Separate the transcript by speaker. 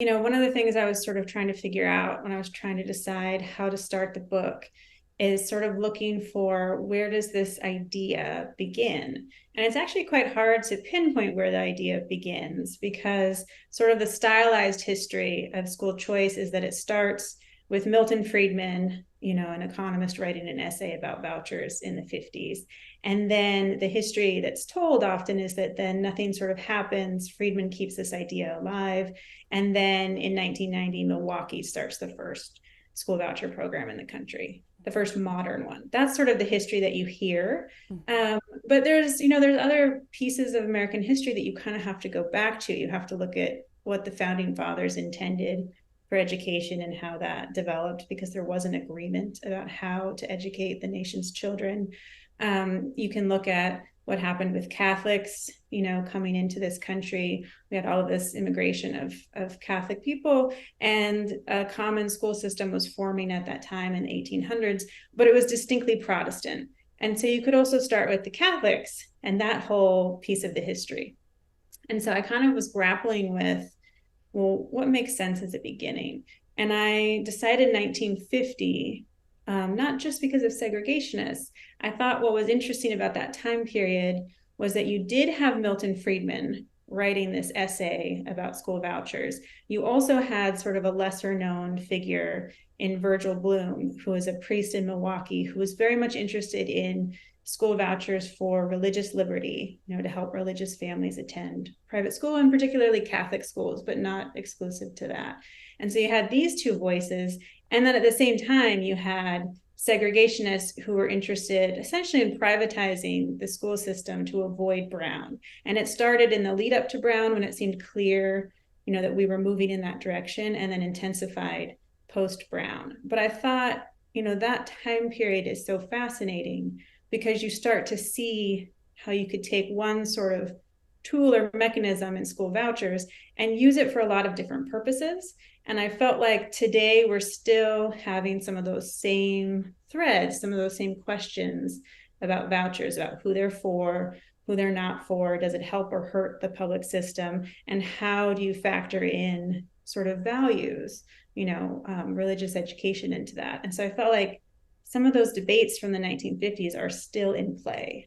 Speaker 1: One of the things I was sort of trying to figure out when I was trying to decide how to start the book is sort of looking for where does this idea begin? And it's actually quite hard to pinpoint where the idea begins because sort of the stylized history of school choice is that it starts with Milton Friedman, an economist writing an essay about vouchers in the 50s. And then the history that's told often is that then nothing sort of happens. Friedman keeps this idea alive. And then in 1990, Milwaukee starts the first school voucher program in the country, the first modern one. That's sort of the history that you hear. But there's other pieces of American history that you kind of have to go back to. You have to look at what the founding fathers intended for education and how that developed, because there was an agreement about how to educate the nation's children. You can look at what happened with Catholics, coming into this country. We had all of this immigration of Catholic people, and a common school system was forming at that time in the 1800s, but it was distinctly Protestant. And so you could also start with the Catholics and that whole piece of the history. And so I kind of was grappling with, well, what makes sense as a beginning? And I decided 1950, not just because of segregationists. I thought what was interesting about that time period was that you did have Milton Friedman writing this essay about school vouchers. You also had sort of a lesser known figure in Virgil Bloom, who was a priest in Milwaukee, who was very much interested in school vouchers for religious liberty, to help religious families attend private school, and particularly Catholic schools, but not exclusive to that. And so you had these two voices. And then at the same time, you had segregationists who were interested essentially in privatizing the school system to avoid Brown. And it started in the lead up to Brown when it seemed clear, that we were moving in that direction, and then intensified post Brown. But I thought, that time period is so fascinating because you start to see how you could take one sort of tool or mechanism in school vouchers and use it for a lot of different purposes. And I felt like today we're still having some of those same threads, some of those same questions about vouchers, about who they're for, who they're not for, does it help or hurt the public system, and how do you factor in sort of values, religious education into that. And so I felt like some of those debates from the 1950s are still in play.